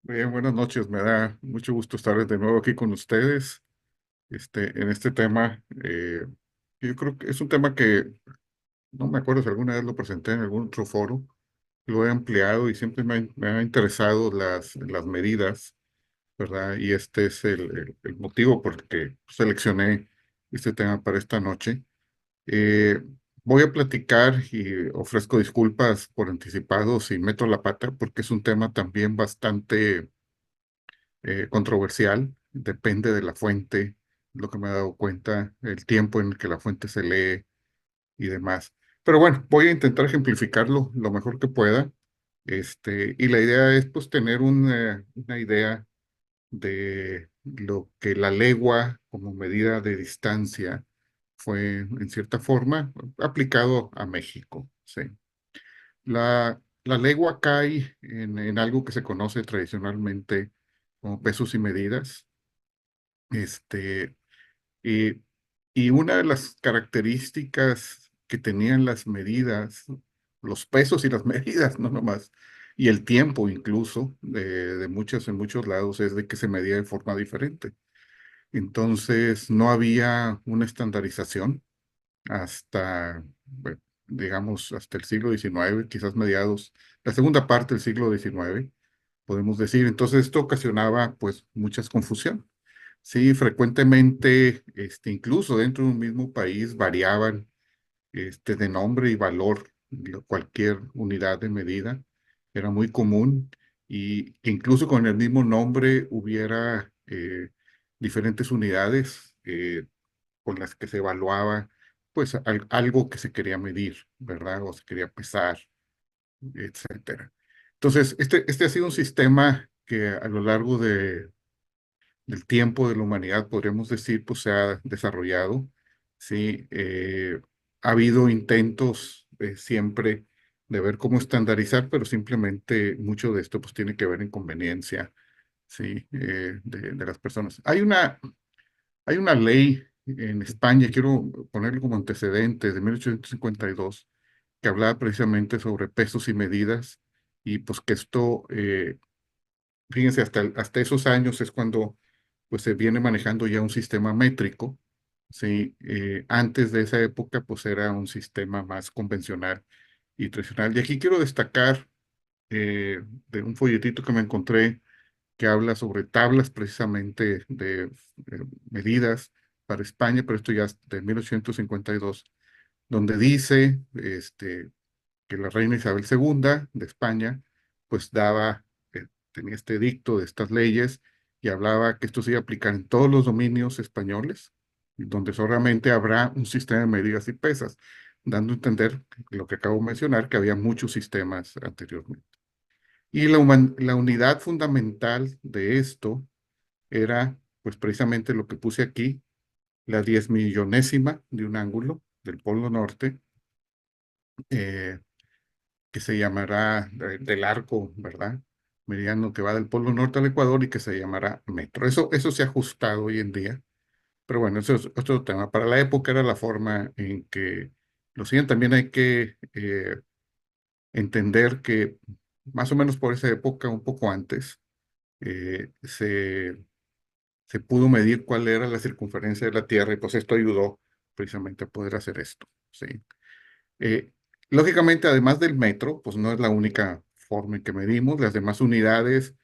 Bien, buenas noches, me da mucho gusto estar de nuevo aquí con ustedes, en este tema. Yo creo que es un tema que no me acuerdo si alguna vez lo presenté en algún otro foro, lo he ampliado y siempre me ha interesado las medidas, ¿verdad? Y este es el motivo por el que seleccioné este tema para esta noche. Eh, Voy a platicar y ofrezco disculpas por anticipado si meto la pata, porque es un tema también bastante controversial, depende de la fuente, lo que me he dado cuenta, el tiempo en el que la fuente se lee y demás. Pero bueno, voy a intentar ejemplificarlo lo mejor que pueda. Y la idea es pues tener una idea de lo que la legua como medida de distancia fue en cierta forma aplicado a México. Sí. La legua cae en algo que se conoce tradicionalmente como pesos y medidas. Este, y, y una de las características que tenían las medidas, los pesos y las medidas, no nomás, y el tiempo incluso, en muchos lados, es de que se medía de forma diferente. Entonces, no había una estandarización hasta, bueno, digamos, hasta el siglo XIX, quizás mediados, la segunda parte del siglo XIX, podemos decir. Entonces, esto ocasionaba, pues, muchas confusión. Sí, frecuentemente, incluso dentro de un mismo país variaban, de nombre y valor cualquier unidad de medida. Era muy común y que incluso con el mismo nombre hubiera diferentes unidades con las que se evaluaba, pues, algo que se quería medir, ¿verdad? O se quería pesar, etcétera. Entonces, este ha sido un sistema que a lo largo del tiempo de la humanidad, podríamos decir, pues se ha desarrollado, ¿sí? Ha habido intentos siempre de ver cómo estandarizar, pero simplemente mucho de esto pues tiene que ver en conveniencia, ¿sí? De las personas. Hay una ley en España, quiero ponerlo como antecedente, de 1852, que hablaba precisamente sobre pesos y medidas, y pues que esto fíjense, hasta esos años es cuando pues se viene manejando ya un sistema métrico, ¿sí? Antes de esa época pues era un sistema más convencional y tradicional. Y aquí quiero destacar de un folletito que me encontré que habla sobre tablas precisamente de medidas para España, pero esto ya es de 1852, donde dice que la reina Isabel II de España, pues tenía este edicto de estas leyes y hablaba que esto se iba a aplicar en todos los dominios españoles, donde solamente habrá un sistema de medidas y pesas, dando a entender lo que acabo de mencionar, que había muchos sistemas anteriormente. Y la unidad fundamental de esto era, pues precisamente lo que puse aquí, la 10 millonésima de un ángulo del polo norte, eh, que se llamará del arco, ¿verdad? Meridiano que va del Polo Norte al Ecuador y que se llamará metro. Eso se ha ajustado hoy en día, pero bueno, eso es otro tema. Para la época era la forma en que lo siguen. También hay que entender que más o menos por esa época, un poco antes, eh, se, se pudo medir cuál era la circunferencia de la Tierra y pues esto ayudó precisamente a poder hacer esto, ¿sí? Eh, Lógicamente, además del metro, pues no es la única forma en que medimos. Las demás unidades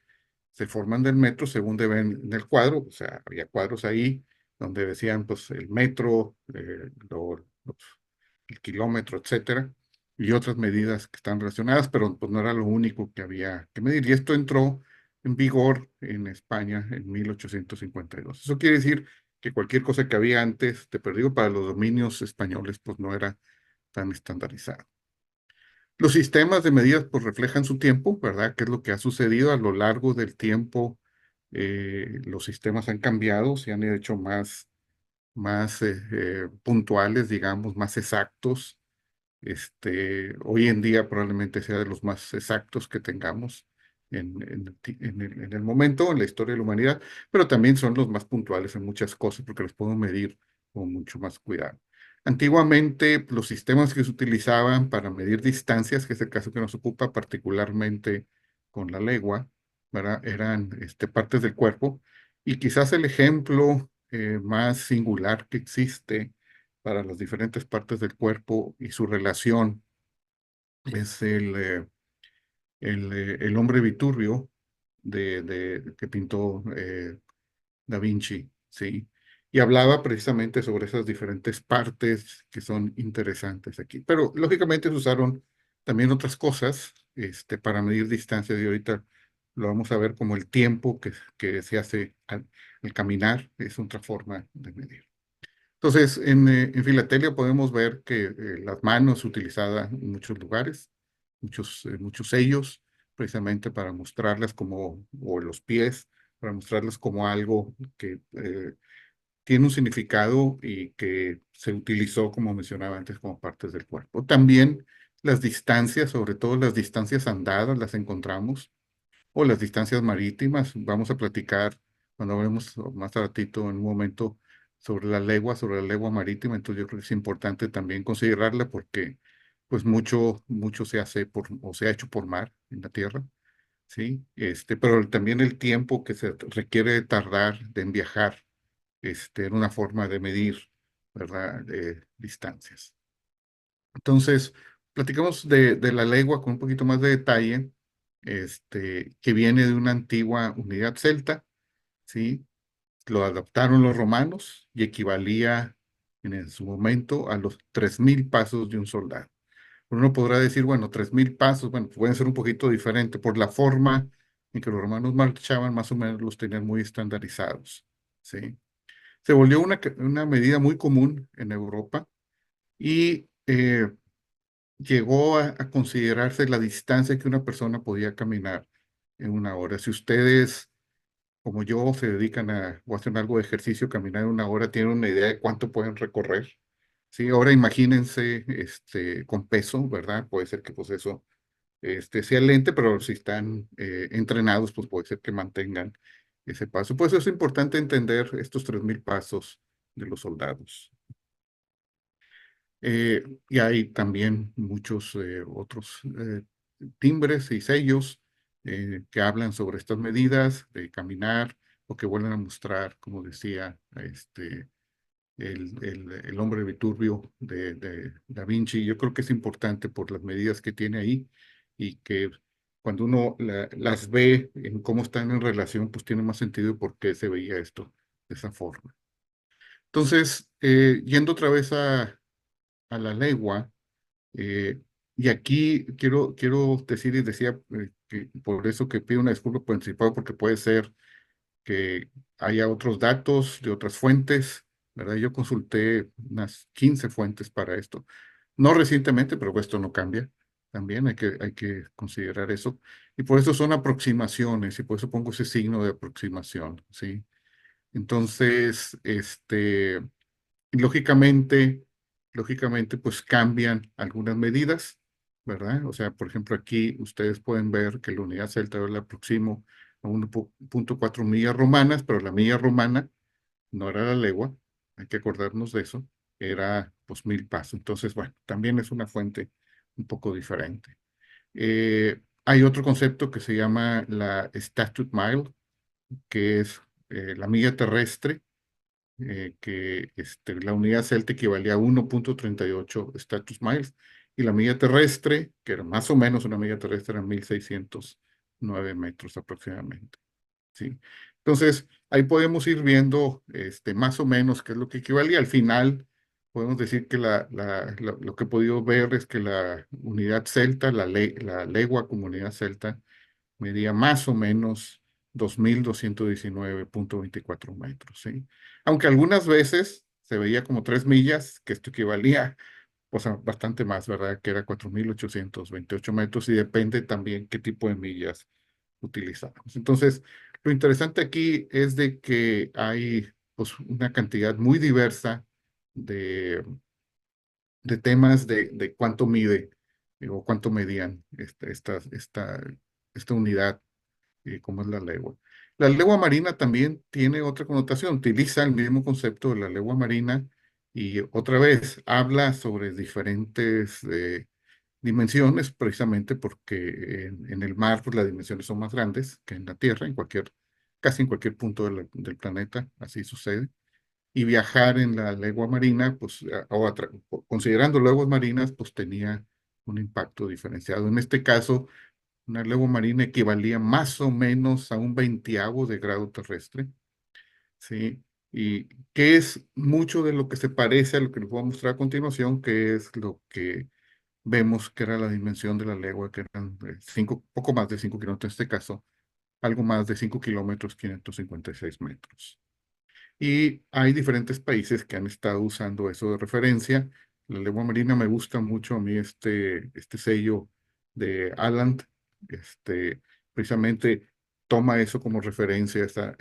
se forman del metro según ven en el cuadro. O sea, había cuadros ahí donde decían, pues, el metro, el kilómetro, etcétera, y otras medidas que están relacionadas, pero pues no era lo único que había que medir. Y esto entró en vigor en España en 1852. Eso quiere decir que cualquier cosa que había antes, te perdido para los dominios españoles, pues no era tan estandarizado. Los sistemas de medidas pues reflejan su tiempo, ¿verdad? ¿Qué es lo que ha sucedido a lo largo del tiempo? Los sistemas han cambiado, se han hecho más puntuales, digamos, más exactos. Hoy en día probablemente sea de los más exactos que tengamos en el momento, en la historia de la humanidad, pero también son los más puntuales en muchas cosas porque los podemos medir con mucho más cuidado. Antiguamente, los sistemas que se utilizaban para medir distancias, que es el caso que nos ocupa particularmente con la legua, ¿verdad? Eran partes del cuerpo. Y quizás el ejemplo más singular que existe para las diferentes partes del cuerpo y su relación es el hombre Vitruvio que pintó Da Vinci, ¿sí? Y hablaba precisamente sobre esas diferentes partes que son interesantes aquí. Pero lógicamente se usaron también otras cosas para medir distancias y ahorita lo vamos a ver como el tiempo que se hace al caminar es otra forma de medir. Entonces, en filatelia podemos ver que las manos utilizadas en muchos lugares, muchos sellos, precisamente para mostrarlas como, o los pies, para mostrarlas como algo que tiene un significado y que se utilizó, como mencionaba antes, como partes del cuerpo. También las distancias, sobre todo las distancias andadas, las encontramos o las distancias marítimas. Vamos a platicar cuando hablemos más a ratito en un momento sobre la legua marítima. Entonces yo creo que es importante también considerarla porque pues mucho se hace o se ha hecho por mar en la tierra, ¿sí? Pero también el tiempo que se requiere de tardar en viajar, era una forma de medir, ¿verdad? Distancias. Entonces, platicamos de la legua con un poquito más de detalle, que viene de una antigua unidad celta, ¿sí? Lo adaptaron los romanos y equivalía en su momento a los 3.000 pasos de un soldado. Uno podrá decir, bueno, 3.000 pasos, bueno, pueden ser un poquito diferente por la forma en que los romanos marchaban, más o menos los tenían muy estandarizados, ¿sí? Se volvió una medida muy común en Europa y llegó a considerarse la distancia que una persona podía caminar en una hora. Si ustedes, como yo, se dedican o hacen algo de ejercicio, caminar en una hora, tienen una idea de cuánto pueden recorrer. Sí, ahora imagínense con peso, ¿verdad? Puede ser que pues eso sea lente, pero si están entrenados, pues puede ser que mantengan ese paso. Pues es importante entender estos 3.000 pasos de los soldados. Y hay también muchos otros timbres y sellos que hablan sobre estas medidas de caminar o que vuelven a mostrar, como decía, el hombre Viturbio de Da Vinci. Yo creo que es importante por las medidas que tiene ahí y que cuando uno las ve en cómo están en relación, pues tiene más sentido por qué se veía esto de esa forma. Entonces, yendo otra vez a la legua, eh, y aquí quiero decir y decía que por eso que pido una disculpa por anticipado, porque puede ser que haya otros datos de otras fuentes, ¿verdad? Yo consulté unas 15 fuentes para esto. No recientemente, pero esto no cambia. También hay que considerar eso. Y por eso son aproximaciones, y por eso pongo ese signo de aproximación, ¿sí? Entonces, lógicamente, lógicamente, pues cambian algunas medidas, ¿verdad? O sea, por ejemplo, aquí ustedes pueden ver que la unidad celta yo la aproximo a 1,4 millas romanas, pero la milla romana no era la legua, hay que acordarnos de eso, era pues 1.000 pasos. Entonces, bueno, también es una fuente un poco diferente. Hay otro concepto que se llama la statute mile, que es la milla terrestre que la unidad celta equivalía a 1,38 status miles y la milla terrestre, que era más o menos una milla terrestre, era 1.609 metros aproximadamente. ¿Sí? Entonces, ahí podemos ir viendo más o menos qué es lo que equivalía. Al final, podemos decir que lo que he podido ver es que la unidad celta, la legua como unidad celta, medía más o menos 2.219,24 metros, ¿sí? Aunque algunas veces se veía como 3 millas, que esto equivalía pues, a bastante más, ¿verdad? Que era 4.828 metros y depende también qué tipo de millas utilizamos. Entonces, lo interesante aquí es de que hay pues, una cantidad muy diversa de, de temas de cuánto mide o cuánto medían esta unidad como es la legua. La legua marina también tiene otra connotación, utiliza el mismo concepto de la legua marina y otra vez habla sobre diferentes dimensiones, precisamente porque en el mar pues, las dimensiones son más grandes que en la Tierra, casi en cualquier punto del planeta, así sucede. Y viajar en la legua marina, pues, considerando leguas marinas, pues tenía un impacto diferenciado. En este caso, una legua marina equivalía más o menos a un veintiavo de grado terrestre, ¿sí? Y que es mucho de lo que se parece a lo que les voy a mostrar a continuación, que es lo que vemos que era la dimensión de la legua, que eran poco más de 5 kilómetros, en este caso, algo más de 5 kilómetros, 556 metros. Y hay diferentes países que han estado usando eso de referencia. La legua marina me gusta mucho a mí este sello de Aland, precisamente toma eso como referencia, esa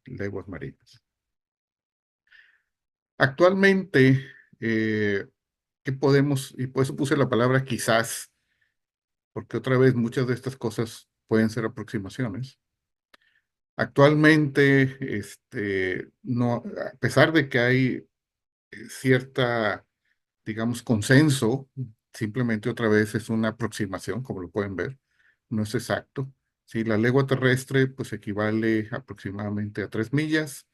leguas marinas. Actualmente, ¿qué podemos? Y por eso puse la palabra quizás, porque otra vez muchas de estas cosas pueden ser aproximaciones. Actualmente, no, a pesar de que hay cierta, digamos, consenso, simplemente otra vez es una aproximación, como lo pueden ver, no es exacto. Si la legua terrestre, pues equivale aproximadamente a 3 millas,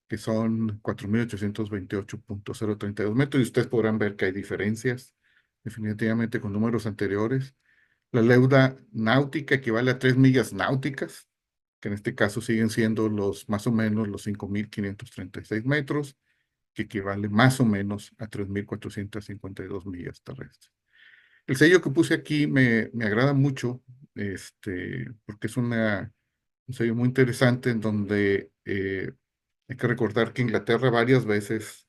que son 4.828.032 metros, y ustedes podrán ver que hay diferencias definitivamente con números anteriores. La leuda náutica equivale a 3 millas náuticas, que en este caso siguen siendo más o menos los 5.536 metros, que equivale más o menos a 3.452 millas terrestres. El sello que puse aquí me agrada mucho, porque es un sello muy interesante en donde hay que recordar que Inglaterra varias veces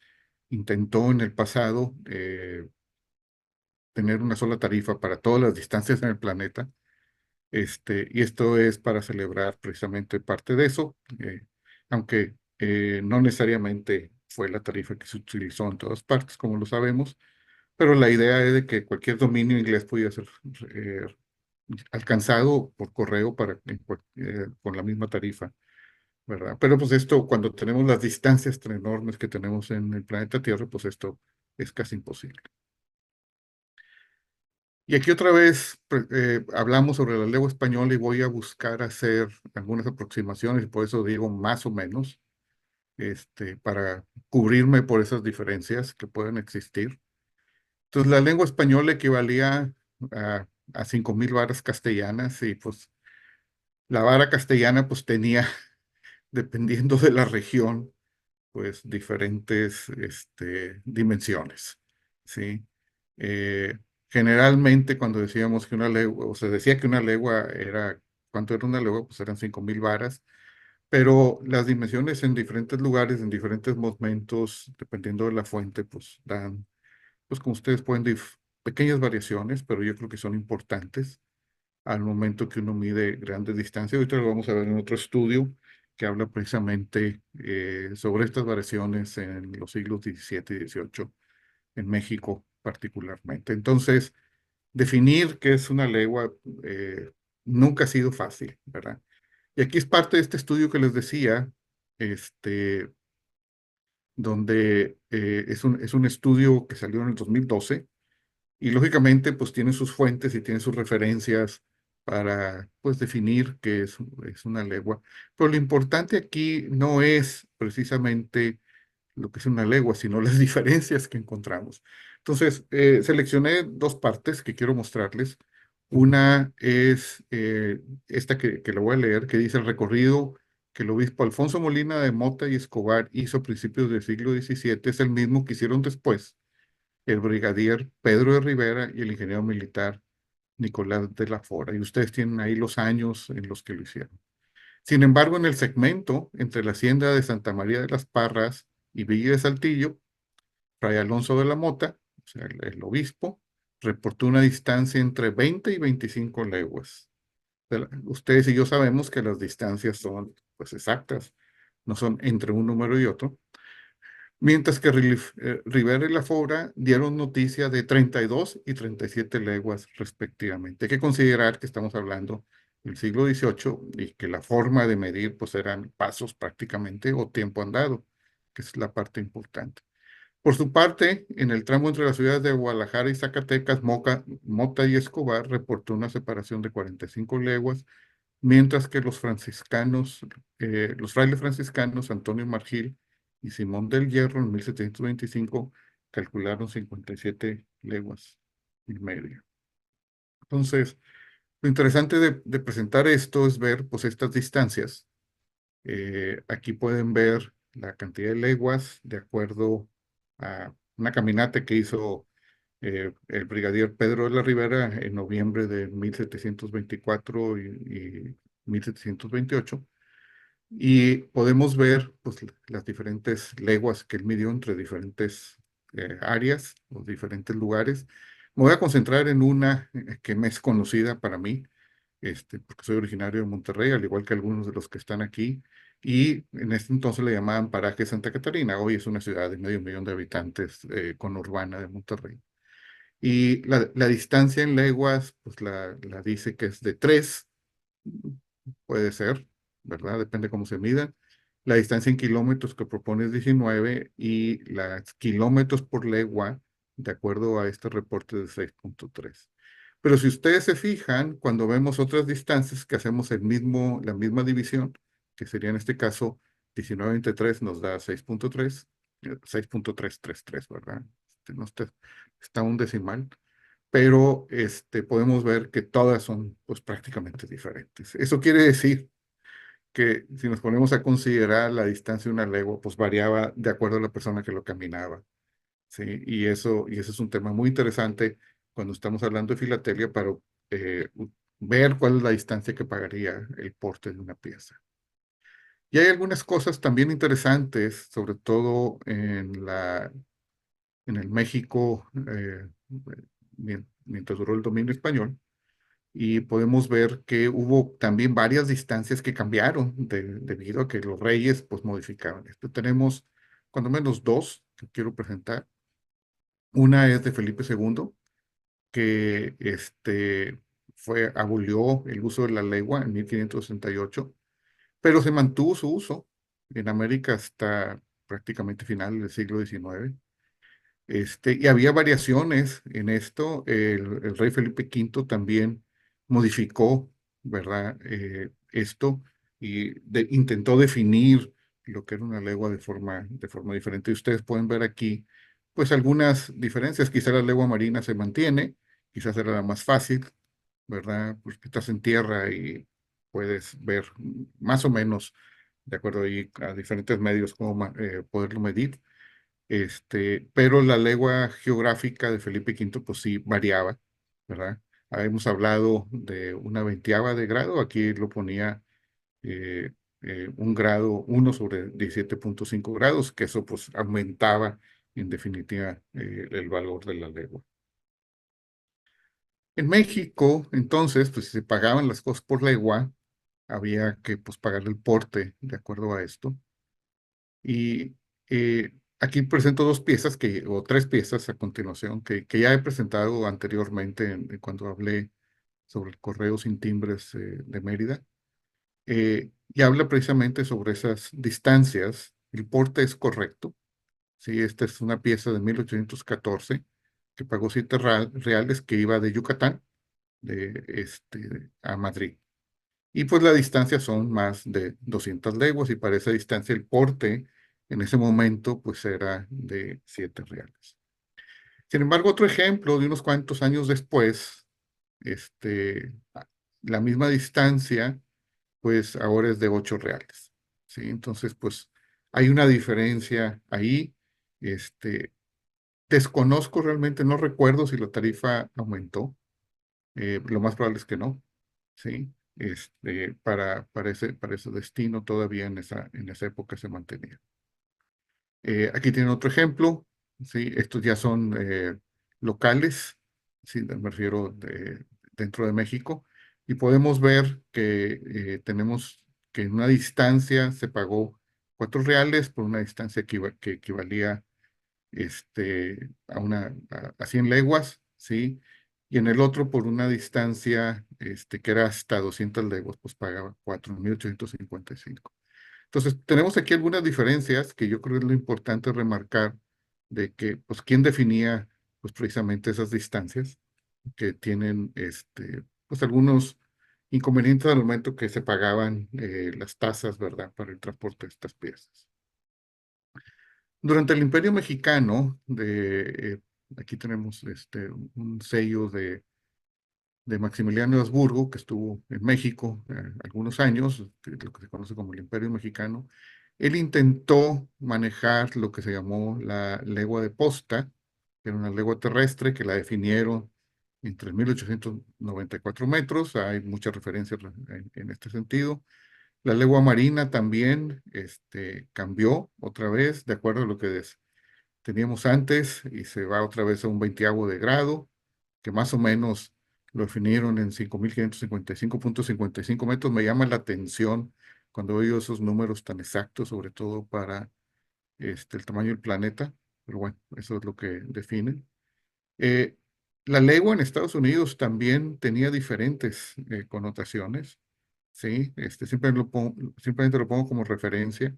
intentó en el pasado tener una sola tarifa para todas las distancias en el planeta, y esto es para celebrar precisamente parte de eso, aunque no necesariamente fue la tarifa que se utilizó en todas partes, como lo sabemos, pero la idea es de que cualquier dominio inglés podía ser eh, alcanzado por correo con la misma tarifa, ¿verdad? Pero pues esto, cuando tenemos las distancias tan enormes que tenemos en el planeta Tierra, pues esto es casi imposible. Y aquí otra vez hablamos sobre la lengua española y voy a buscar hacer algunas aproximaciones, y por eso digo más o menos, para cubrirme por esas diferencias que pueden existir. Entonces, la lengua española equivalía a 5.000 varas castellanas, y pues la vara castellana pues tenía, dependiendo de la región, pues diferentes dimensiones, ¿sí? Eh, Generalmente cuando decíamos que una legua, o se decía que una legua era, ¿cuánto era una legua? Pues eran 5.000 varas, pero las dimensiones en diferentes lugares, en diferentes momentos, dependiendo de la fuente, pues dan, pues como ustedes pueden pequeñas variaciones, pero yo creo que son importantes al momento que uno mide grandes distancias. Ahorita lo vamos a ver en otro estudio que habla precisamente sobre estas variaciones en los siglos XVII y XVIII, en México particularmente. Entonces, definir qué es una legua nunca ha sido fácil, ¿verdad? Y aquí es parte de este estudio que les decía, este, donde es un estudio que salió en el 2012, y lógicamente, pues tiene sus fuentes y tiene sus referencias para, pues, definir qué es una legua. Pero lo importante aquí no es precisamente lo que es una legua, sino las diferencias que encontramos. Entonces, seleccioné dos partes que quiero mostrarles. Una es esta que la voy a leer, que dice: el recorrido que el obispo Alfonso Molina de Mota y Escobar hizo a principios del siglo XVII es el mismo que hicieron después el brigadier Pedro de Rivera y el ingeniero militar Nicolás de la Fora. Y ustedes tienen ahí los años en los que lo hicieron. Sin embargo, en el segmento entre la hacienda de Santa María de las Parras y Villa de Saltillo, Fray Alonso de la Mota, o sea, el obispo, reportó una distancia entre 20 y 25 leguas. Ustedes y yo sabemos que las distancias son, pues, exactas, no son entre un número y otro. Mientras que Rivera y Lafora dieron noticia de 32 y 37 leguas respectivamente. Hay que considerar que estamos hablando del siglo XVIII y que la forma de medir pues eran pasos prácticamente o tiempo andado, que es la parte importante. Por su parte, en el tramo entre las ciudades de Guadalajara y Zacatecas, Mota y Escobar reportó una separación de 45 leguas, mientras que los frailes franciscanos Antonio Margil y Simón del Hierro en 1725 calcularon 57 leguas y media. Entonces, lo interesante de presentar esto es ver pues estas distancias. Aquí pueden ver la cantidad de leguas de acuerdo a una caminata que hizo el brigadier Pedro de la Rivera en noviembre de 1724 y 1728. Y podemos ver pues, las diferentes leguas que él midió entre diferentes áreas o diferentes lugares. Me voy a concentrar en una que me es conocida para mí, porque soy originario de Monterrey, al igual que algunos de los que están aquí. Y en este entonces le llamaban Paraje Santa Catarina. Hoy es una ciudad de medio millón de habitantes conurbana de Monterrey. Y la distancia en leguas, pues la dice que es de 3. Puede ser, ¿verdad? Depende cómo se mida. La distancia en kilómetros que propone es 19 y las kilómetros por legua, de acuerdo a este reporte de 6.3. Pero si ustedes se fijan, cuando vemos otras distancias que hacemos la misma división, que sería en este caso 19 entre 3 nos da 6.3, 6.333, ¿verdad? No está un decimal, pero podemos ver que todas son pues prácticamente diferentes. Eso quiere decir que si nos ponemos a considerar la distancia de una legua, pues variaba de acuerdo a la persona que lo caminaba, ¿sí? Y eso es un tema muy interesante cuando estamos hablando de filatelia para eh, u- ver cuál es la distancia que pagaría el porte de una pieza. Y hay algunas cosas también interesantes, sobre todo en el México, mientras duró el dominio español, y podemos ver que hubo también varias distancias que cambiaron debido a que los reyes pues modificaban esto. Tenemos cuando menos dos que quiero presentar. Una es de Felipe II, que abolió el uso de la legua en 1568, pero se mantuvo su uso en América hasta prácticamente final del siglo XIX. Y había variaciones en esto. El rey Felipe V también modificó, ¿verdad? Esto y intentó definir lo que era una legua de forma diferente. Y ustedes pueden ver aquí, pues, algunas diferencias. Quizá la legua marina se mantiene, quizás era la más fácil, ¿verdad? Porque estás en tierra y puedes ver más o menos, de acuerdo ahí a diferentes medios, cómo poderlo medir. Pero la legua geográfica de Felipe V, pues sí variaba, ¿verdad? Habíamos hablado de una veinteava de grado, aquí lo ponía eh, un grado, 1/17.5 grados, que eso pues aumentaba en definitiva el valor de la legua. En México, entonces, pues si se pagaban las cosas por legua, había que pues pagar el porte de acuerdo a esto. Y aquí presento dos piezas o tres piezas a continuación que ya he presentado anteriormente cuando hablé sobre el correo sin timbres de Mérida. Y habla precisamente sobre esas distancias. El porte es correcto. Sí, esta es una pieza de 1814 que pagó 7 reales que iba de Yucatán a Madrid. Y pues la distancia son más de 200 leguas y para esa distancia el porte en ese momento pues era de 7 reales. Sin embargo, otro ejemplo de unos cuantos años después, este, a- la misma distancia pues ahora es de 8 reales. ¿Sí? Entonces pues hay una diferencia ahí. Este, Desconozco realmente, no recuerdo si la tarifa aumentó. Lo más probable es que no. ¿Sí? Para ese destino todavía en esa época se mantenía. Aquí tienen otro ejemplo, ¿sí? Estos ya son locales, ¿sí? Me refiero dentro de México, y podemos ver que tenemos que en una distancia se pagó 4 reales por una distancia que equivalía a 100 leguas, ¿sí? Y en el otro, por una distancia que era hasta 200 leguas, pues pagaba 4.855. Entonces, tenemos aquí algunas diferencias que yo creo que es lo importante remarcar de que, pues, quién definía, pues, precisamente esas distancias que tienen, pues, algunos inconvenientes al momento que se pagaban las tasas, ¿verdad?, para el transporte de estas piezas. Durante el Imperio Mexicano, aquí tenemos un sello de Maximiliano de Habsburgo, que estuvo en México algunos años, lo que se conoce como el Imperio Mexicano. Él intentó manejar lo que se llamó la legua de posta, que era una legua terrestre que la definieron entre 1894 metros, hay muchas referencias en este sentido. La legua marina también cambió otra vez, de acuerdo a lo que teníamos antes, y se va otra vez a un 20avo de grado, que más o menos lo definieron en 5.555.55 metros. Me llama la atención cuando veo esos números tan exactos, sobre todo para el tamaño del planeta, pero bueno, eso es lo que definen. Eh, la legua en Estados Unidos también tenía diferentes connotaciones, ¿sí? Simplemente lo pongo como referencia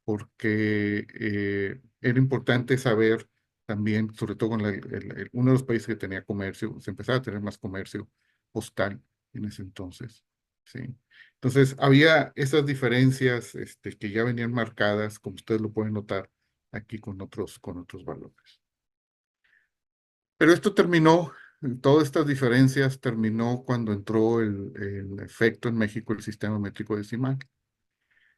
porque era importante saber también, sobre todo con uno de los países que tenía comercio, se empezaba a tener más comercio postal en ese entonces, ¿sí? Entonces, había esas diferencias que ya venían marcadas, como ustedes lo pueden notar aquí con otros valores. Pero esto terminó, todas estas diferencias terminó cuando entró el efecto en México el sistema métrico decimal.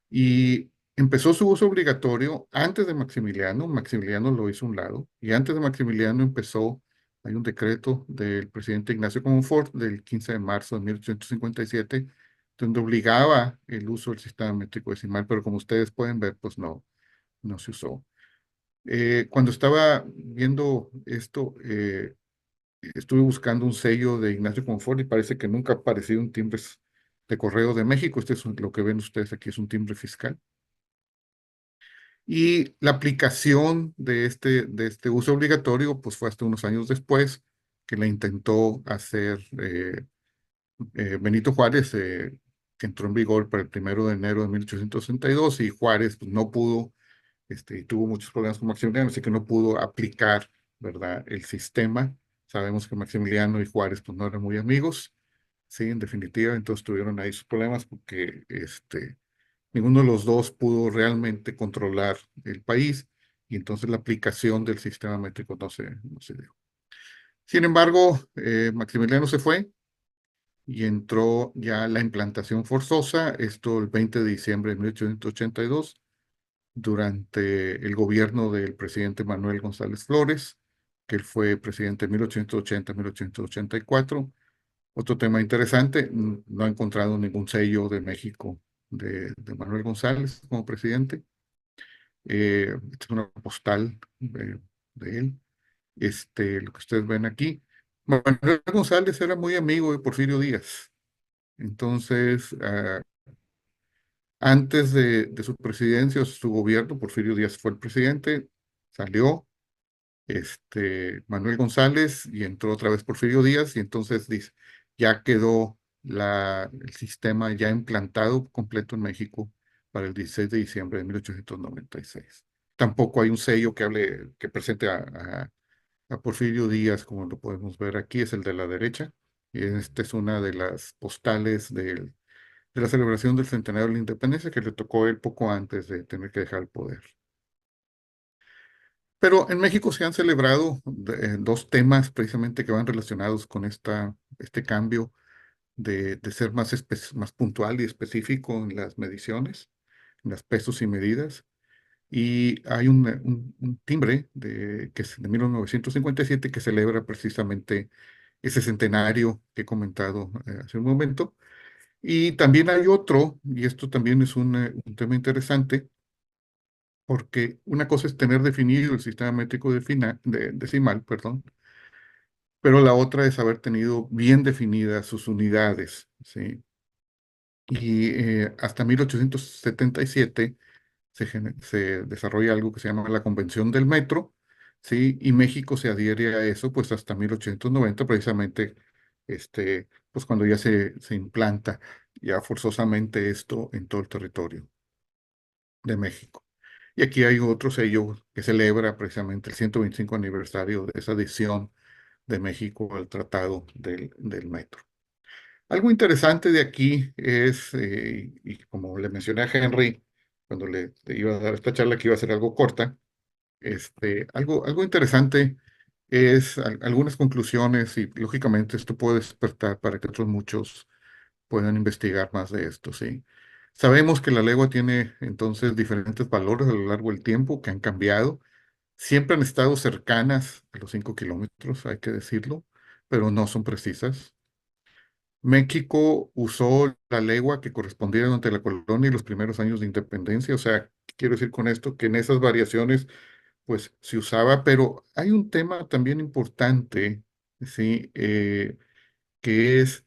Y empezó su uso obligatorio antes de Maximiliano. Maximiliano lo hizo a un lado. Y antes de Maximiliano hay un decreto del presidente Ignacio Comonfort del 15 de marzo de 1857, donde obligaba el uso del sistema métrico decimal, pero como ustedes pueden ver, pues no se usó. Cuando estaba viendo esto, estuve buscando un sello de Ignacio Comonfort y parece que nunca ha aparecido un timbre de correo de México. Lo que ven ustedes aquí es un timbre fiscal. Y la aplicación de este uso obligatorio, pues fue hasta unos años después que la intentó hacer Benito Juárez, que entró en vigor para el 1 de enero de 1862, y Juárez pues, no pudo, y tuvo muchos problemas con Maximiliano, así que no pudo aplicar, ¿verdad?, el sistema. Sabemos que Maximiliano y Juárez pues, no eran muy amigos, sí, en definitiva, entonces tuvieron ahí sus problemas porque ninguno de los dos pudo realmente controlar el país y entonces la aplicación del sistema métrico no se dio. Sin embargo, Maximiliano se fue y entró ya la implantación forzosa, esto el 20 de diciembre de 1882, durante el gobierno del presidente Manuel González Flores, que él fue presidente de 1880-1884. Otro tema interesante, no ha encontrado ningún sello de México de Manuel González como presidente. Esta es una postal de él. Lo que ustedes ven aquí. Manuel González era muy amigo de Porfirio Díaz. Entonces, antes de su presidencia o su gobierno, Porfirio Díaz fue el presidente, salió Manuel González y entró otra vez Porfirio Díaz y entonces dice, ya quedó el sistema ya implantado completo en México para el 16 de diciembre de 1896. Tampoco hay un sello que presente a Porfirio Díaz, como lo podemos ver aquí, es el de la derecha. Y esta es una de las postales de la celebración del centenario de la independencia que le tocó a él poco antes de tener que dejar el poder. Pero en México se han celebrado dos temas precisamente que van relacionados con este cambio de ser más puntual y específico en las mediciones, en las pesos y medidas. Y hay un timbre que es de 1957 que celebra precisamente ese centenario que he comentado hace un momento. Y también hay otro, y esto también es un tema interesante, porque una cosa es tener definido el sistema métrico decimal, perdón, pero la otra es haber tenido bien definidas sus unidades, ¿sí? Y hasta 1877 se desarrolla algo que se llama la Convención del Metro, ¿sí? Y México se adhiere a eso pues hasta 1890, precisamente, pues cuando ya se implanta ya forzosamente esto en todo el territorio de México. Y aquí hay otro sello que celebra precisamente el 125 aniversario de esa adhesión de México al Tratado del Metro. Algo interesante de aquí es, y como le mencioné a Henry, cuando le iba a dar esta charla que iba a ser algo corta, algo interesante es algunas conclusiones y lógicamente esto puede despertar para que otros muchos puedan investigar más de esto, ¿sí? Sabemos que la legua tiene entonces diferentes valores a lo largo del tiempo que han cambiado. Siempre han estado cercanas a los 5 kilómetros, hay que decirlo, pero no son precisas. México usó la legua que correspondía durante la colonia y los primeros años de independencia. O sea, quiero decir con esto que en esas variaciones, pues se usaba, pero hay un tema también importante, ¿sí? Que es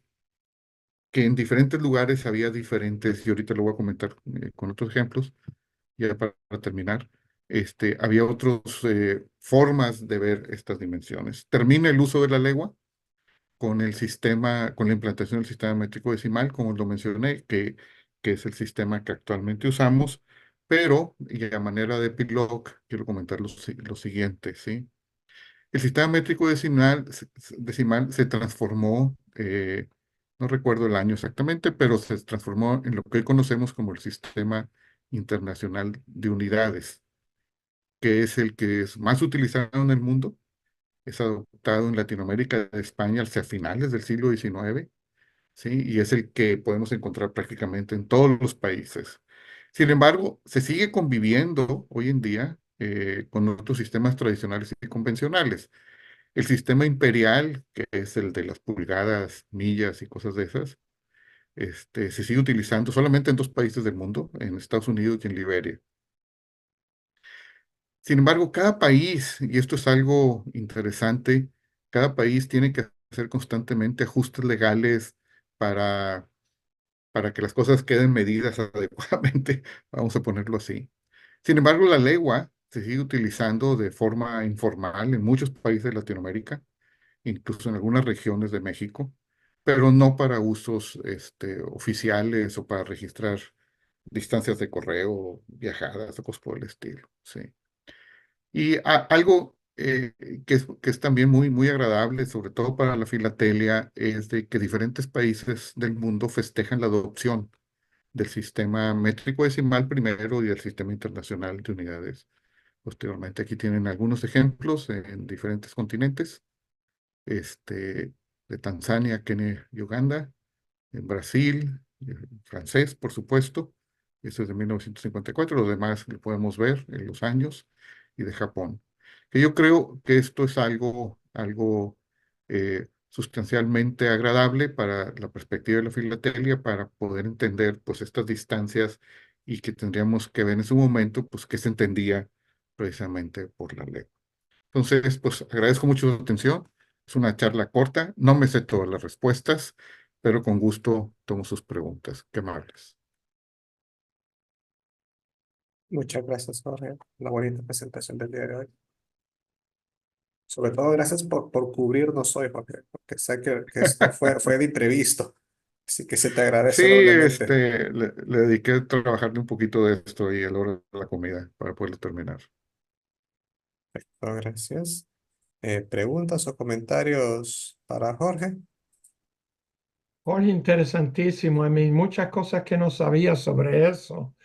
que en diferentes lugares había diferentes, y ahorita lo voy a comentar con otros ejemplos, ya para terminar, había otras formas de ver estas dimensiones. Termina el uso de la legua con el sistema, con la implantación del sistema métrico decimal, como lo mencioné, que es el sistema que actualmente usamos, pero, y a manera de epílogo, quiero comentar lo siguiente, ¿sí? El sistema métrico decimal se transformó, no recuerdo el año exactamente, pero se transformó en lo que hoy conocemos como el Sistema Internacional de Unidades, que es el que es más utilizado en el mundo. Es adoptado en Latinoamérica, de España, hacia finales del siglo XIX, ¿sí? Y es el que podemos encontrar prácticamente en todos los países. Sin embargo, se sigue conviviendo hoy en día con otros sistemas tradicionales y convencionales. El sistema imperial, que es el de las pulgadas, millas y cosas de esas, se sigue utilizando solamente en dos países del mundo, en Estados Unidos y en Liberia. Sin embargo, cada país, y esto es algo interesante, cada país tiene que hacer constantemente ajustes legales para, para que las cosas queden medidas adecuadamente, vamos a ponerlo así. Sin embargo, la legua se sigue utilizando de forma informal en muchos países de Latinoamérica, incluso en algunas regiones de México, pero no para usos oficiales o para registrar distancias de correo, viajadas o cosas por el estilo. Sí. Y algo que es también muy agradable, sobre todo para la filatelia, es de que diferentes países del mundo festejan la adopción del sistema métrico decimal primero y del sistema internacional de unidades posteriormente. Aquí tienen algunos ejemplos en diferentes continentes, de Tanzania, Kenia y Uganda, en Brasil, francés, por supuesto. Eso es de 1954. Lo demás lo podemos ver en los años, y de Japón. Que yo creo que esto es algo sustancialmente agradable para la perspectiva de la filatelia, para poder entender pues estas distancias y que tendríamos que ver en su momento pues qué se entendía precisamente por la ley. Entonces, pues agradezco mucho su atención. Es una charla corta, no me sé todas las respuestas, pero con gusto tomo sus preguntas. Qué amables. Muchas gracias, Jorge. Una bonita presentación del día de hoy. Sobre todo, gracias por cubrirnos hoy, Jorge, porque sé que esto fue de imprevisto. Así que se te Sí, agradece enormemente. le dediqué a trabajarle un poquito de esto y a la hora de la comida para poderlo terminar. Perfecto, gracias. ¿Preguntas o comentarios para Jorge? Jorge, interesantísimo. A mí muchas cosas que no sabía sobre eso.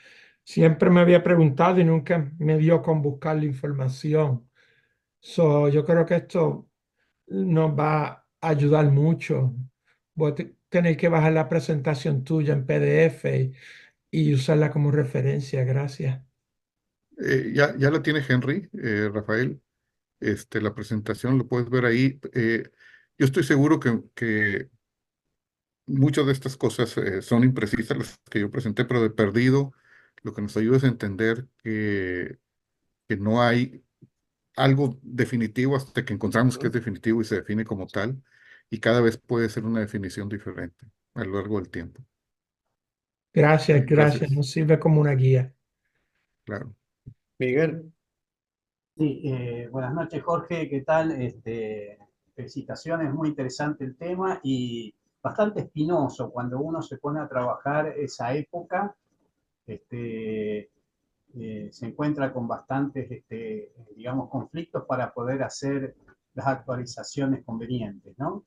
Siempre me había preguntado y nunca me dio con buscar la información. Yo creo que esto nos va a ayudar mucho. Voy a tener que bajar la presentación tuya en PDF y usarla como referencia. Gracias. Ya la tiene Henry, Rafael. La presentación lo puedes ver ahí. Yo estoy seguro que muchas de estas cosas son imprecisas, las que yo presenté, pero de perdido, lo que nos ayuda es a entender que no hay algo definitivo hasta que encontramos que es Ujú. definitivo y se define como tal, y cada vez puede ser una definición diferente a lo largo del tiempo. Gracias, gracias. Gracias, Nos sirve como una guía. claro. Miguel, Sí, buenas noches, Jorge, ¿qué tal? Felicitaciones, muy interesante el tema y bastante espinoso cuando uno se pone a trabajar esa época. Este, se encuentra con bastantes, digamos, conflictos para poder hacer las actualizaciones convenientes, ¿no?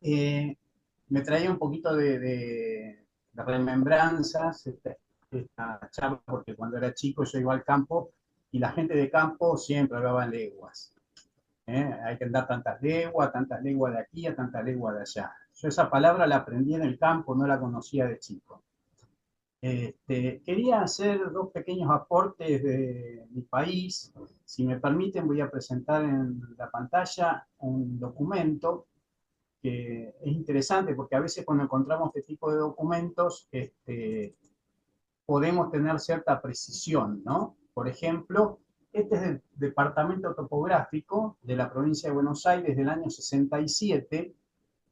Me traía un poquito de remembranzas esta charla, porque cuando era chico yo iba al campo y la gente de campo siempre hablaba en leguas. Hay que andar tantas leguas de aquí a tantas leguas de allá. Yo esa palabra la aprendí en el campo, no la conocía de chico. Quería hacer dos pequeños aportes de mi país. Si me permiten, voy a presentar en la pantalla un documento que es interesante porque a veces cuando encontramos este tipo de documentos podemos tener cierta precisión, ¿no? Por ejemplo, este es el Departamento Topográfico de la provincia de Buenos Aires del año 67,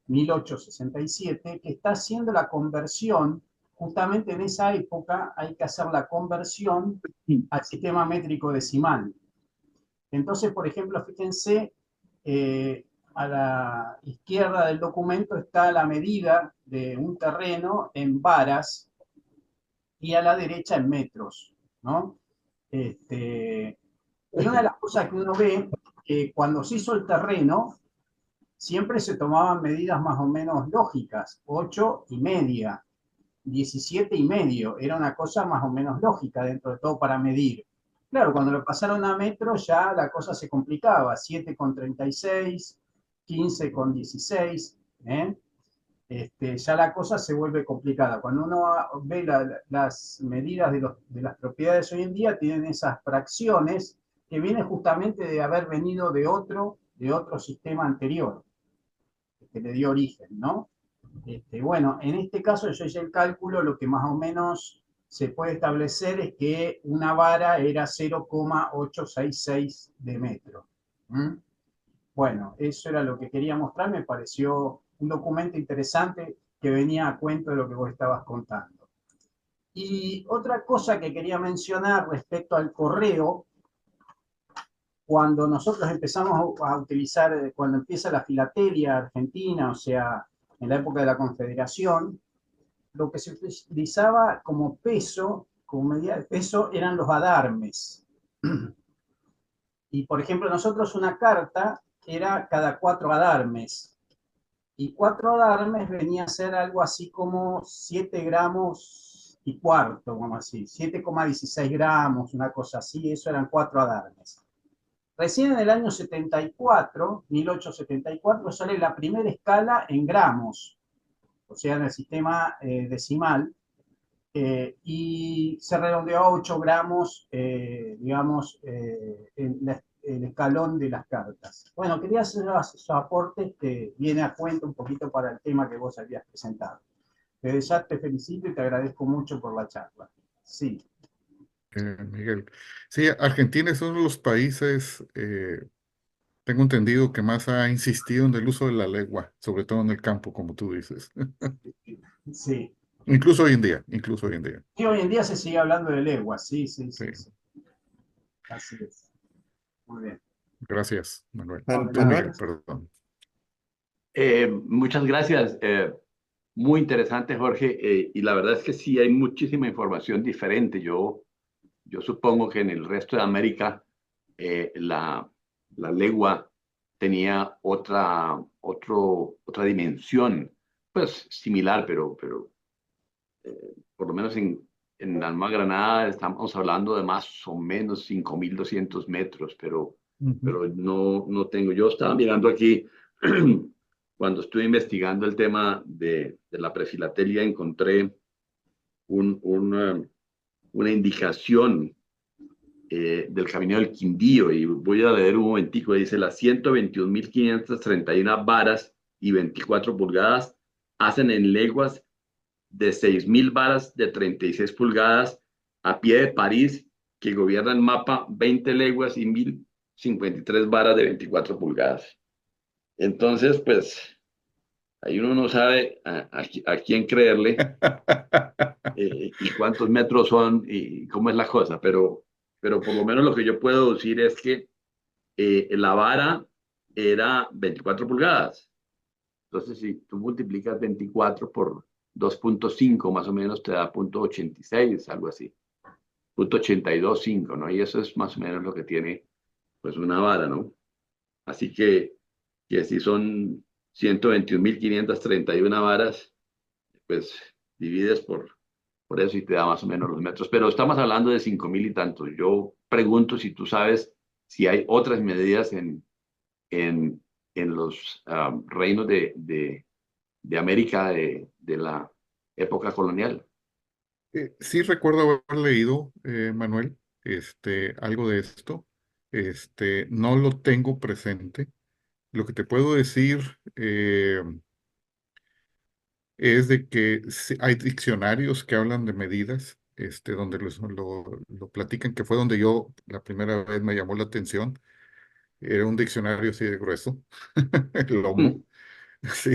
1867, que está haciendo la conversión, justamente en esa época hay que hacer la conversión al sistema métrico decimal. Entonces, por ejemplo, fíjense, a la izquierda del documento está la medida de un terreno en varas y a la derecha en metros, ¿no? Y una de las cosas que uno ve, que cuando se hizo el terreno, siempre se tomaban medidas más o menos lógicas, 8,5, 17,5, era una cosa más o menos lógica dentro de todo para medir. Claro, cuando lo pasaron a metros ya la cosa se complicaba, 7,36, 15,16, ¿eh? Ya la cosa se vuelve complicada. Cuando uno ve las medidas de las propiedades hoy en día, tienen esas fracciones que vienen justamente de haber venido de otro sistema anterior, que le dio origen, ¿no? Bueno, en este caso yo hice el cálculo, lo que más o menos se puede establecer es que una vara era 0,866 de metro. ¿Mm? Bueno, eso era lo que quería mostrar, me pareció un documento interesante que venía a cuento de lo que vos estabas contando. Y otra cosa que quería mencionar respecto al correo, cuando nosotros empezamos a utilizar, cuando empieza la filatelia argentina, o sea, en la época de la Confederación, lo que se utilizaba como peso, como medida de peso, eran los adarmes. Y, por ejemplo, nosotros una carta era cada 4 adarmes. Y 4 adarmes venía a ser algo así como 7 gramos y cuarto, como así, 7,16 gramos, una cosa así, eso eran 4 adarmes. Recién en el año 74, 1874, sale la primera escala en gramos, o sea, en el sistema decimal, y se redondeó a 8 gramos, digamos, el escalón de las cartas. Bueno, quería hacer esos aportes que viene a cuento un poquito para el tema que vos habías presentado. Desde ya te felicito y te agradezco mucho por la charla. Sí. Miguel. Sí, Argentina es uno de los países, tengo entendido, que más ha insistido en el uso de la lengua, sobre todo en el campo, como tú dices. Sí. Incluso hoy en día, incluso hoy en día. Y hoy en día se sigue hablando de lengua, sí, sí, sí, Sí. sí. Así es. Muy bien. Gracias, Manuel. Manuel, Miguel, perdón. Muchas gracias. Muy interesante, Jorge. Y la verdad es que sí hay muchísima información diferente. Yo supongo que en el resto de América la lengua tenía otra dimensión, pues similar, pero por lo menos en Alma Granada estamos hablando de más o menos 5.200 metros, pero no tengo. Yo estaba mirando aquí, cuando estuve investigando el tema de la prefilatelia, encontré una indicación del Camino del Quindío, y voy a leer un momentico. Dice: las 121.531 varas y 24 pulgadas hacen en leguas de 6.000 varas de 36 pulgadas a pie de París, que gobierna el mapa 20 leguas y 1.053 varas de 24 pulgadas. Entonces, pues, ahí uno no sabe a quién creerle, y cuántos metros son y cómo es la cosa, pero por lo menos lo que yo puedo decir es que la vara era 24 pulgadas. Entonces, si tú multiplicas 24 por 2,5 más o menos, te da 0,86, algo así. .825, ¿no? Y eso es más o menos lo que tiene, pues, una vara, ¿no? Así que si son 121.531 varas, pues divides por eso y te da más o menos los metros. Pero estamos hablando de 5.000 y tantos. Yo pregunto si tú sabes si hay otras medidas en, en los reinos de América de la época colonial. Sí recuerdo haber leído, Manuel, algo de esto. No lo tengo presente. Lo que te puedo decir es de que sí hay diccionarios que hablan de medidas, donde lo platican, que fue donde yo la primera vez me llamó la atención. Era un diccionario así de grueso, el lomo. Mm. Sí,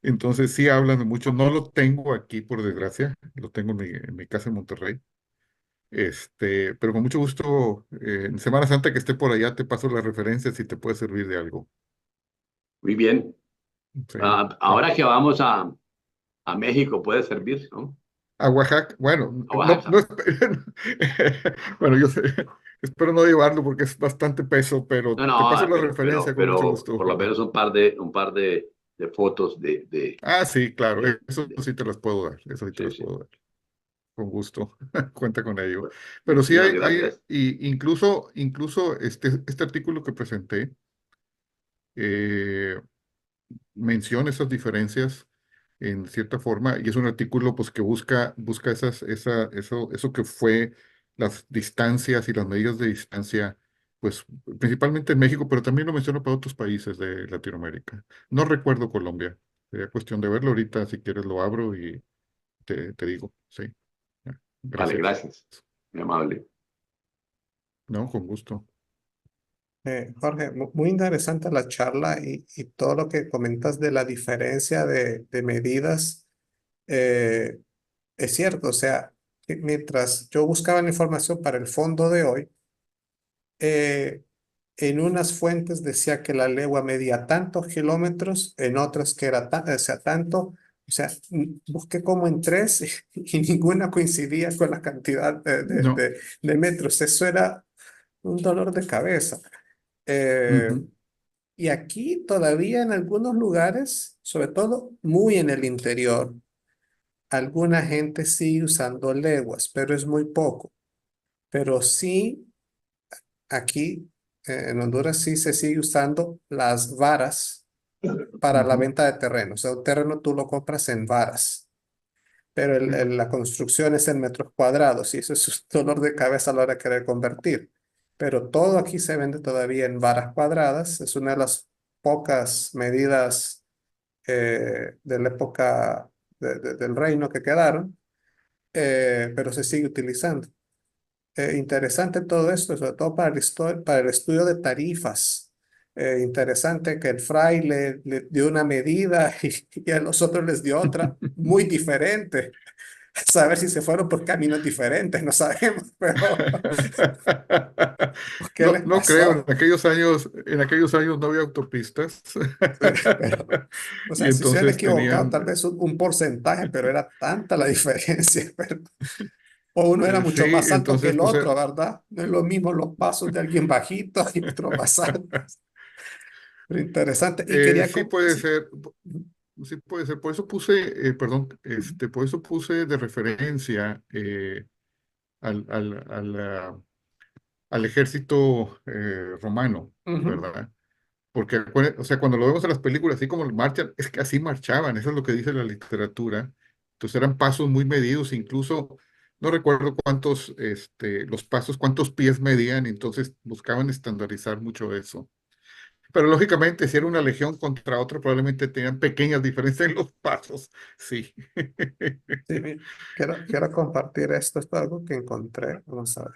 entonces sí hablan de mucho. No lo tengo aquí, por desgracia, lo tengo en mi casa en Monterrey. Pero con mucho gusto, en Semana Santa que esté por allá, te paso las referencias si te puede servir de algo. Muy bien. Sí. Ahora que vamos a México puede servir, ¿no? A Oaxaca, bueno, A no, Oaxaca. bueno, yo espero no llevarlo porque es bastante peso, No, pero te paso no, la referencia con mucho pero gusto, por lo Jorge. menos un par de fotos Ah, sí, claro, eso de- sí te las puedo dar, eso sí te sí, las sí. puedo dar, con gusto, cuenta con ello. Bueno, Pero sí muchísimas hay gracias. y incluso este artículo que presenté eh, menciona esas diferencias en cierta forma, y es un artículo pues que busca eso que fue las distancias y las medidas de distancia, pues principalmente en México, pero también lo menciono para otros países de Latinoamérica. No recuerdo Colombia, sería cuestión de verlo ahorita, si quieres lo abro y te digo, sí. Vale, Gracias. gracias. Muy amable. No, con gusto. Jorge, muy interesante la charla y todo lo que comentas de la diferencia de medidas. eh, es cierto, o sea, que mientras yo buscaba la información para el fondo de hoy, eh, en unas fuentes decía que la legua medía tantos kilómetros, en otras que era o sea, tanto, o sea, busqué como en tres y ninguna coincidía con la cantidad No. de metros. Eso era un dolor de cabeza. Eh, Ujú, y aquí todavía en algunos lugares, sobre todo muy en el interior, alguna gente sigue usando leguas, pero es muy poco. Pero sí, aquí en Honduras sí se sigue usando las varas para la ujú. venta de terreno. O sea, un terreno tú lo compras en varas, pero la construcción es en metros cuadrados y eso es un dolor de cabeza a la hora de querer convertir. Pero todo aquí se vende todavía en varas cuadradas. Es una de las pocas medidas de la época del reino que quedaron, pero se sigue utilizando. Interesante todo esto, sobre todo para para el estudio de tarifas. Interesante que el fray le dio una medida y a los otros les dio otra muy diferente. Saber si se fueron por caminos diferentes, no sabemos, pero ¿qué No, les no creo, pasó? en aquellos años no había autopistas. Pero, o Y sea, si se han entonces equivocado, tenían, tal vez un porcentaje, pero era tanta la diferencia, o uno era mucho sí, más alto que entonces el pues, otro, ¿verdad? No es lo mismo los pasos de alguien bajito y otro más alto. Pero interesante. Y quería... sí puede ser, sí puede ser. Por eso puse, perdón, por eso puse de referencia al, al, al, ah, al ejército romano, Ujú. ¿verdad? Porque, o sea, cuando lo vemos en las películas, así como marchan, es que así marchaban, eso es lo que dice la literatura. Entonces eran pasos muy medidos, incluso no recuerdo los pasos, cuántos pies medían, entonces buscaban estandarizar mucho eso. Pero lógicamente, si era una legión contra otra, probablemente tenían pequeñas diferencias en los pasos, sí. Sí, quiero compartir esto. Esto es algo que encontré. Vamos a ver.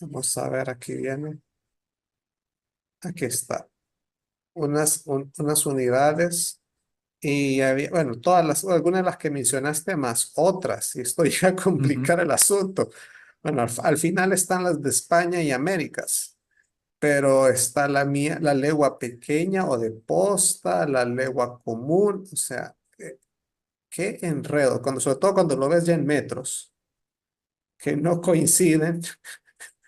Vamos a ver, aquí viene. Aquí está. Unas unidades. Y había, bueno, algunas de las que mencionaste, más otras. Y esto llega a Ujú, complicar el asunto. Bueno, al final están las de España y Américas. Pero está la mía, la legua pequeña o de posta, la legua común. O sea, qué enredo. Sobre todo cuando lo ves ya en metros. que no coinciden.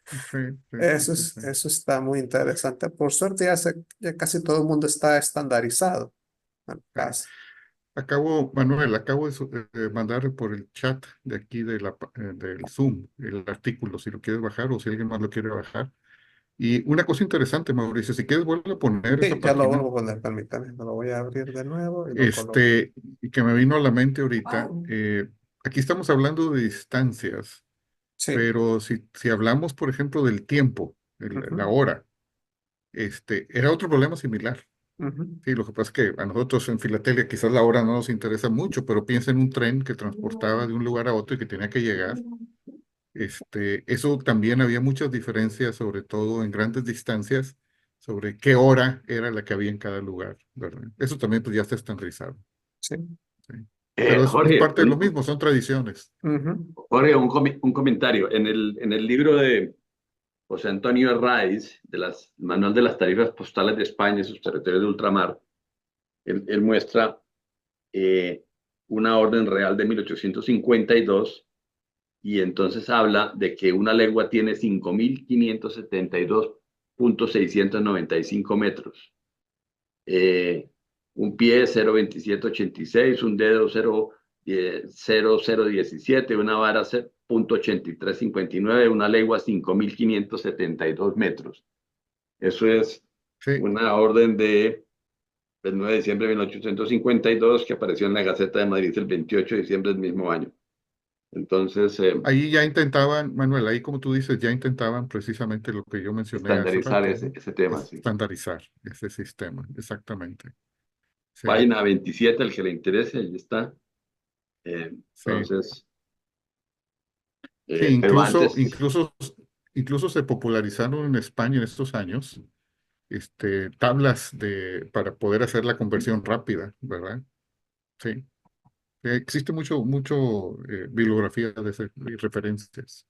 Sí, sí, sí, sí. Eso está muy interesante. Por suerte ya casi todo el mundo está estandarizado. Bueno, Sí. casi. Manuel, acabo de mandar por el chat de aquí del Zoom el artículo, si lo quieres bajar o si alguien más lo quiere bajar. Y una cosa interesante, Mauricio, si quieres vuelve a poner esa Sí, ya lo página, vuelvo a poner, permítame. Lo voy a abrir de nuevo y lo coloco. y que me vino a la mente ahorita, aquí estamos hablando de distancias, Sí. pero si hablamos, por ejemplo, del tiempo, la Ujú, hora, era otro problema similar. ujú. Sí, lo que pasa es que a nosotros en Filatelia quizás la hora no nos interesa mucho, pero piensa en un tren que transportaba de un lugar a otro y que tenía que llegar. Eso también había muchas diferencias, sobre todo en grandes distancias, sobre qué hora era la que había en cada lugar, ¿verdad? Eso también pues ya está estandarizado. Sí. ¿Sí? Pero es Jorge, parte de lo mismo, son tradiciones. Ujú. Jorge, un comentario. En el libro de José Antonio Herráiz, Manual de las Tarifas Postales de España y sus territorios de ultramar, él muestra eh, una orden real de 1852 y entonces habla de que una legua tiene 5.572.695 metros. Un pie 0.2786, un dedo 0.0017, una vara 0.8359, una legua 5.572 metros. Eso es Sí, una orden del 9 de diciembre de 1852 que apareció en la Gaceta de Madrid el 28 de diciembre del mismo año. Entonces, ahí ya intentaban, Manuel, ahí como tú dices, ya intentaban precisamente lo que yo mencioné hace estandarizar rato, ese, ¿no? ese tema, sí. Estandarizar ese sistema, exactamente. Sí, Página 27, el que le interese, ahí está. sí. Entonces, Sí, pero antes, incluso se popularizaron en España en estos años, tablas para poder hacer la conversión rápida, ¿verdad? Sí. Existe mucho bibliografía y referencias.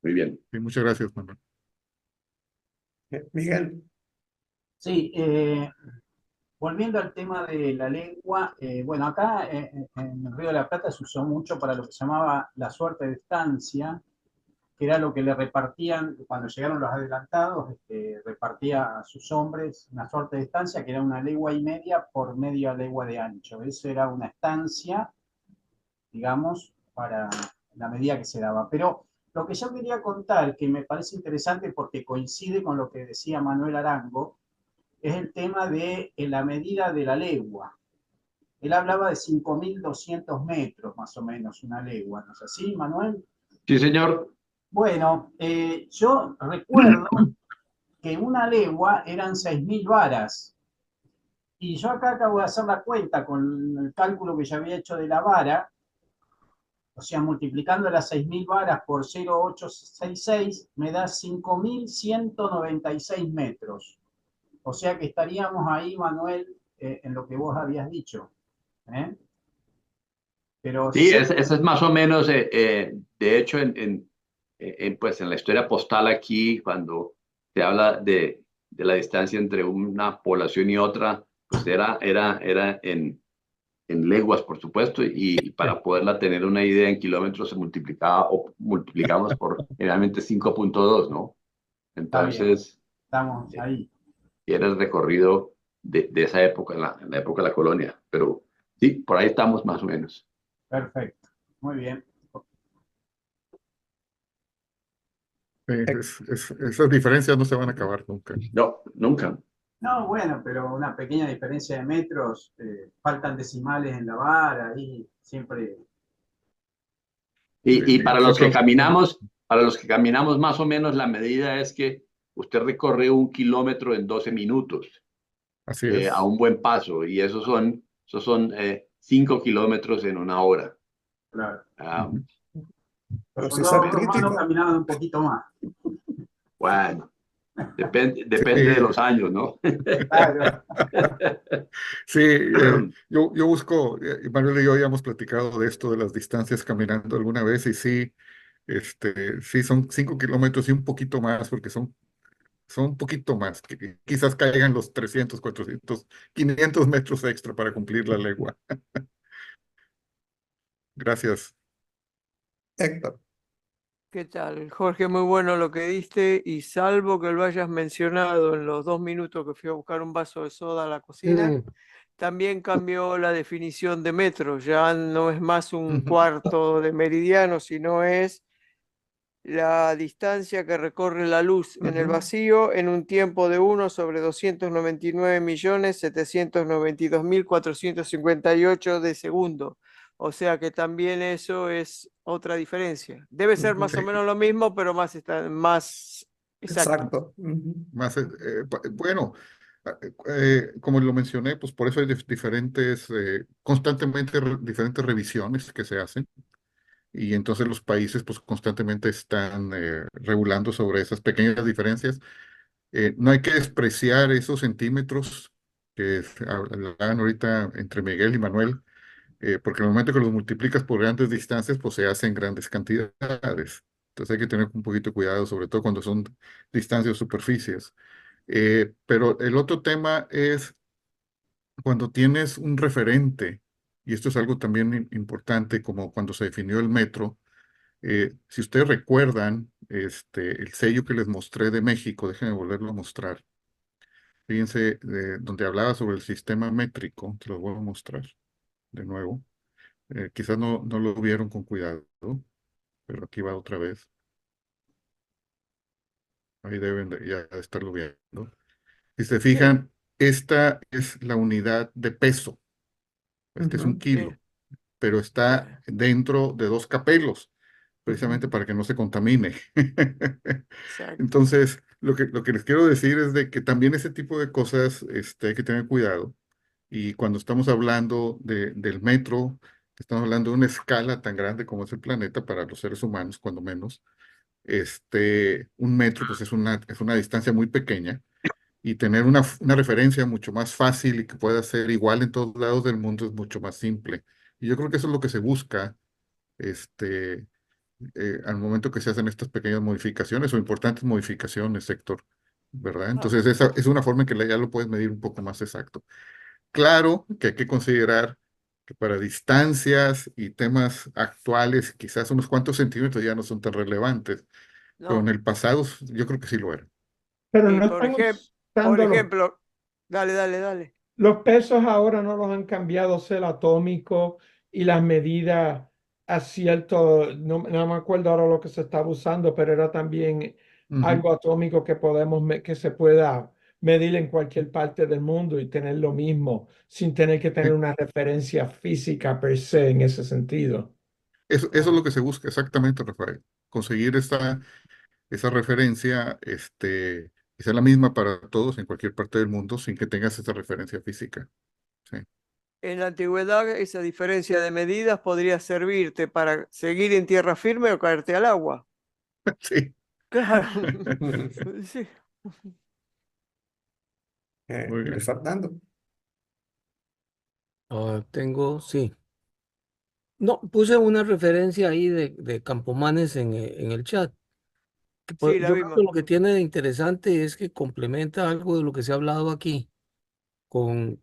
muy bien. Sí, muchas gracias, Manuel. Miguel. Sí, volviendo al tema de la lengua, bueno, acá en el Río de la Plata se usó mucho para lo que se llamaba la suerte de estancia, que era lo que le repartían cuando llegaron los adelantados, repartía a sus hombres una suerte de estancia que era una legua y media por media legua de ancho. Eso era una estancia, digamos, para la medida que se daba. Pero lo que yo quería contar, que me parece interesante porque coincide con lo que decía Manuel Arango, es el tema de la medida de la legua. Él hablaba de 5.200 metros, más o menos, una legua, ¿no es así, Manuel? Sí, señor. Bueno, yo recuerdo que una legua eran 6.000 varas. Y yo acá acabo de hacer la cuenta con el cálculo que ya había hecho de la vara, o sea, multiplicando las 6.000 varas por 0,866, me da 5.196 metros. O sea que estaríamos ahí, Manuel, en lo que vos habías dicho. ¿Eh? Pero Sí, sé, ese es más o menos, de hecho, pues en la historia postal aquí, cuando se habla de la distancia entre una población y otra, pues era en leguas, por supuesto, y Sí, para poderla tener una idea en kilómetros se multiplicaba o multiplicamos por generalmente 5.2, ¿no? está bien, Entonces, estamos eh, ahí. era el recorrido de esa época, en la época de la colonia. Pero sí, por ahí estamos más o menos. Perfecto. Muy bien. sí, Eh, esas diferencias no se van a acabar nunca. No, nunca. No, bueno, pero una pequeña diferencia de metros, faltan decimales en la vara, ahí siempre. Y Sí, nosotros, para los que caminamos más o menos, la medida es que usted recorre 1 kilómetro en 12 minutos así a es. un buen paso, y esos son 5 kilómetros en una hora. Claro. Ah, Ujú. pero Los si soldados sos romanos crítico, caminaban un poquito más. bueno, Sí, depende de los años, ¿no? Claro. sí, yo busco, Manuel y yo ya hemos platicado de esto de las distancias caminando alguna vez y sí, sí son 5 kilómetros y un poquito más porque son un poquito más, que quizás caigan los 300, 400, 500 metros extra para cumplir la legua. Gracias. Héctor. ¿Qué tal, Jorge? Muy bueno lo que diste y salvo que lo hayas mencionado en los 2 minutos que fui a buscar un vaso de soda a la cocina, Mm, también cambió la definición de metro. Ya no es más un cuarto de meridiano, sino es la distancia que recorre la luz en el Ujú. vacío en un tiempo de 1/299.792.458 de segundo. O sea que también eso es otra diferencia. Debe ser Ujú. más o Sí, menos lo mismo, pero más exacto. Exacto. Ujú. más, bueno, como lo mencioné, pues por eso hay diferentes, constantemente diferentes revisiones que se hacen. Y entonces los países pues constantemente están regulando sobre esas pequeñas diferencias. No hay que despreciar esos centímetros que hablan ahorita entre Miguel y Manuel, porque en el momento que los multiplicas por grandes distancias, pues se hacen grandes cantidades. Entonces hay que tener un poquito de cuidado, sobre todo cuando son distancias o superficies. Pero el otro tema es cuando tienes un referente, y esto es algo también importante, como cuando se definió el metro. Si ustedes recuerdan, el sello que les mostré de México, déjenme volverlo a mostrar. Fíjense, donde hablaba sobre el sistema métrico, te lo voy a mostrar de nuevo. Quizás no lo vieron con cuidado, pero aquí va otra vez. Ahí deben ya de estarlo viendo. Si se Sí, fijan, esta es la unidad de peso. Este es un Ujú. sí, kilo, pero sí, está dentro de 2 capelos, precisamente Ujú. para que no se contamine. exacto. Entonces, lo que les quiero decir es de que también ese tipo de cosas hay que tener cuidado. Y cuando estamos hablando del metro, estamos hablando de una escala tan grande como es el planeta para los seres humanos, cuando menos. Un metro pues es una distancia muy pequeña y tener una referencia mucho más fácil y que pueda ser igual en todos lados del mundo es mucho más simple. Y yo creo que eso es lo que se busca este, al momento que se hacen estas pequeñas modificaciones o importantes modificaciones, sector, ¿verdad? Ah, Entonces, esa es una forma en que ya lo puedes medir un poco más exacto. Claro que hay que considerar que para distancias y temas actuales, quizás unos cuantos centímetros ya no son tan relevantes, pero en no. el pasado yo creo que sí lo era. Pero Y no están por usando ejemplo, dale, dale, dale. los pesos ahora no los han cambiado, el atómico y las medidas a cierto, no me acuerdo ahora lo que se estaba usando, pero era también Ujú. algo atómico que que se pueda medir en cualquier parte del mundo y tener lo mismo, sin tener que tener Sí. una referencia física per se en ese sentido. Eso es lo que se busca exactamente, Rafael. Conseguir esa referencia, que sea la misma para todos en cualquier parte del mundo sin que tengas esa referencia física. Sí. En la antigüedad, esa diferencia de medidas podría servirte para seguir en tierra firme o caerte al agua. Sí. Claro. Ujú. Sí. Muy Luis bien. Fernando. tengo, sí. No, puse una referencia ahí de Campomanes en el chat. Sí, la Yo creo que vimos. lo que tiene de interesante es que complementa algo de lo que se ha hablado aquí con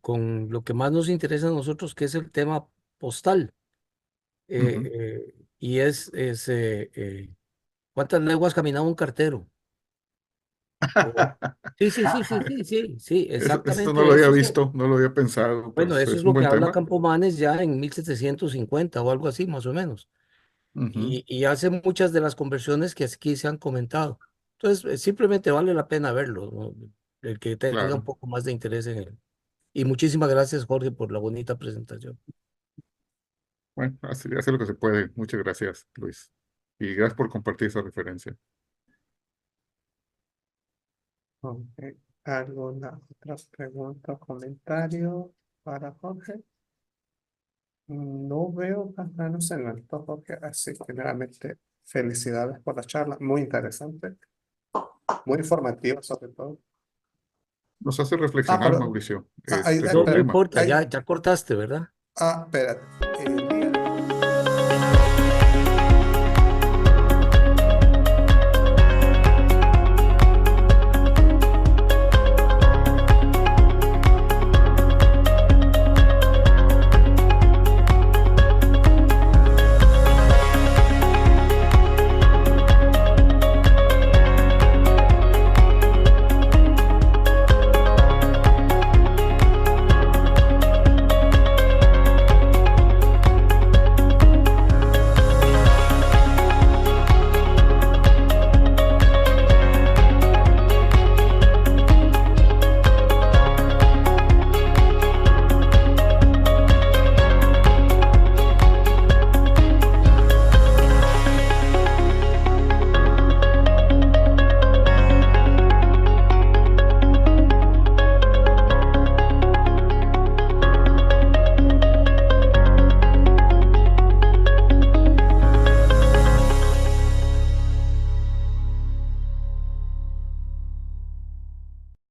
lo que más nos interesa a nosotros, que es el tema postal. Ujú. Y ¿cuántas leguas caminaba un cartero? O- sí, sí, sí, sí, sí, sí, sí, Eso no lo exactamente. había visto, no lo había pensado, pero Bueno, eso es es un lo que buen habla tema. Campomanes ya en 1750 o algo así, más o menos. Ujú. Y hace muchas de las conversiones que aquí se han comentado. Entonces, simplemente vale la pena verlo, ¿no? El que tenga un Claro. poco más de interés en él. Y muchísimas gracias, Jorge, por la bonita presentación. Bueno, así hace lo que se puede. Muchas gracias, Luis. Y gracias por compartir esa referencia. Ok. ¿Alguna otra pregunta o comentario para Jorge? No veo más manos en alto, Jorge, así que nuevamente felicidades por la charla, muy interesante, muy informativa sobre todo. Nos hace Ah, reflexionar, pero Mauricio, ahí, sobre el No tema. importa, ahí, ya cortaste, ¿verdad? espérate.